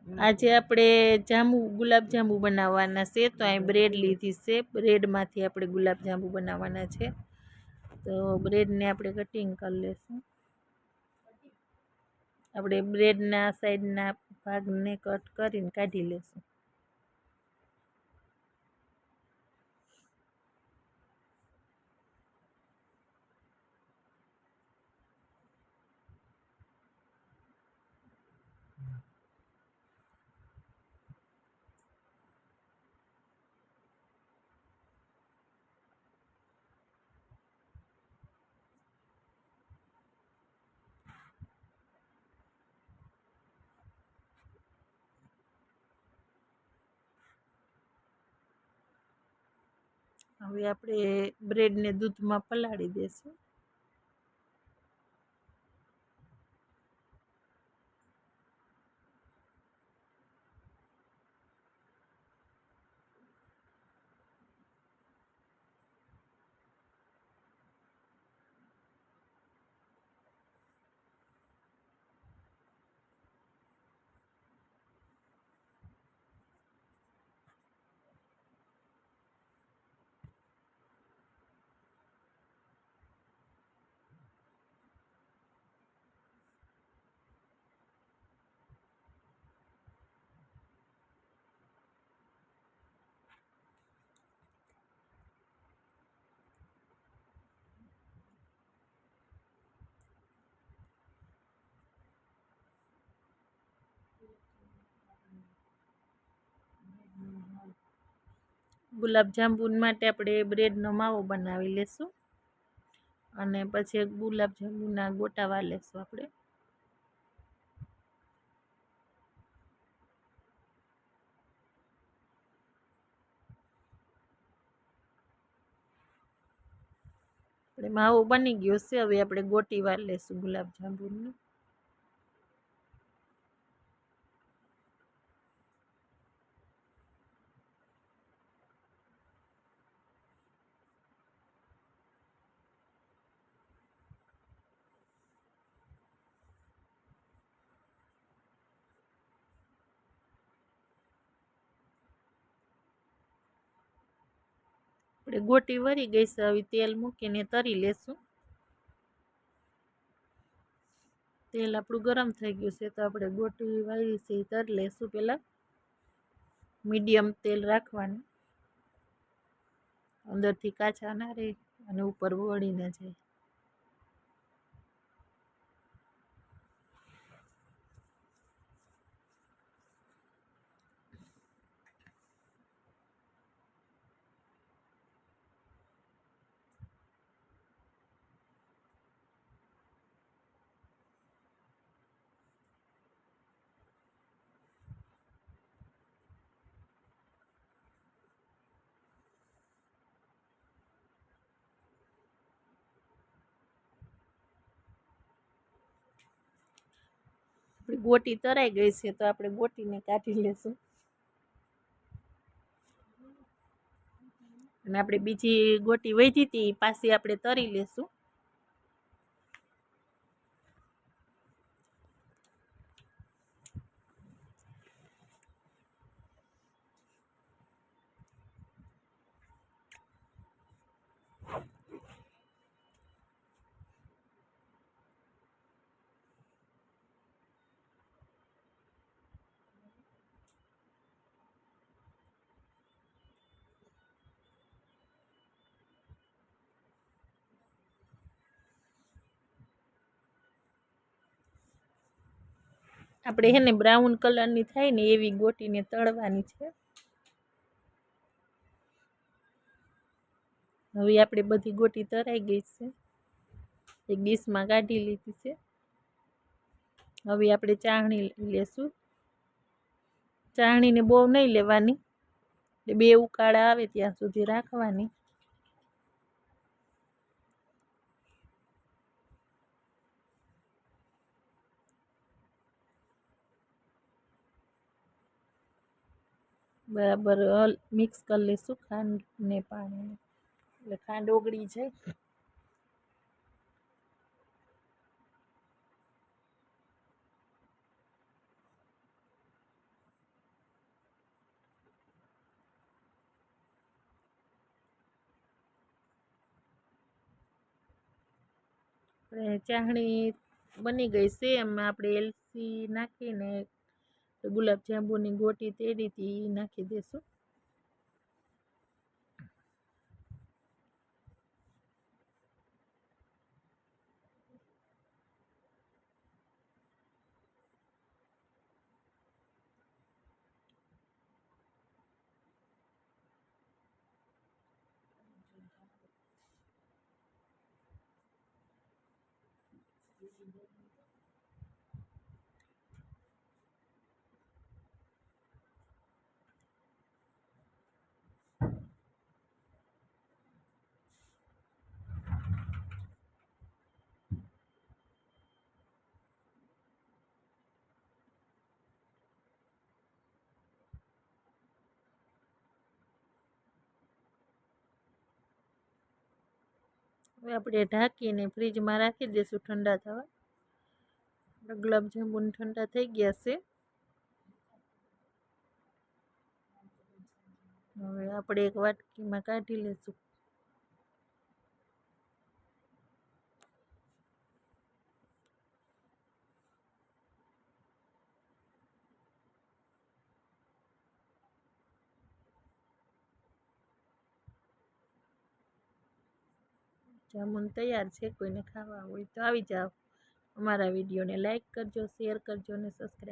આજે આપણે ગુલાબજાંબુ બનાવવાના છે. તો અહીં બ્રેડ લીધી છે. બ્રેડમાંથી આપણે ગુલાબજાંબુ બનાવવાના છે. તો બ્રેડને આપણે કટિંગ કરી લઈશું. આપણે બ્રેડના સાઈડના ભાગને કટ કરીને કાઢી લઈશું. હવે આપણે બ્રેડને દૂધમાં પલાળી દઈશું. ગુલાબજાંબુ માટે આપણે બ્રેડનો માવો બનાવી લેશું અને પછી ગુલાબજાંબુના ગોટા વાર લેશું આપણે. આપણે માવો બની ગયો છે. હવે આપણે ગોટી વાર લેશું ગુલાબજાંબુની. આપણે ગોટી વળી ગઈ છે. હવે તેલ મૂકીને તરી લેશું. તેલ આપણું ગરમ થઈ ગયું છે. તો આપણે ગોટી વાળી છે એ તરી લેશું. પહેલાં મીડિયમ તેલ રાખવાનું, અંદરથી કાચા ના રહે અને ઉપર વળી ના જાય. આપણી ગોટી તરાઈ ગઈ છે. તો આપણે ગોટીને કાઢી લેશું અને આપણે બીજી ગોટી વધી હતી પાછી આપણે તરી લેશું. આપણે હે ને બ્રાઉન કલરની થાય ને એવી ગોટીને તળવાની છે. હવે આપણે બધી ગોટી તરાઈ ગઈ છે. એક ડીશમાં કાઢી લીધી છે. હવે આપણે ચાળણી લેશું. ચાળણીને બહુ નહીં લેવાની, બે ઉકાળા આવે ત્યાં સુધી રાખવાની. બરાબર મિક્સ કરી લઈશું ખાંડ ને પાણી, એટલે ખાંડ ઓગળી જાય. ચાહણી બની ગઈ છે. એમાં આપણે એલચી નાખીને ગુલાબ જાંબુની ગોટી તેડી હતી એ નાખી દઈશું. હવે આપણે ઢાંકીને ફ્રીજમાં રાખી દઈશું ઠંડા થવા. ગુલાબ જાંબુ ઠંડા થઈ ગયા છે. હવે આપણે એક વાટકીમાં કાઢી લઈશું. જામુન તૈયાર છે. કોઈને ખાવા હોય તો આવી જાઓ. અમારા વિડીયોને લાઈક કરજો, શેર કરજો અને સબસ્ક્રાઈબ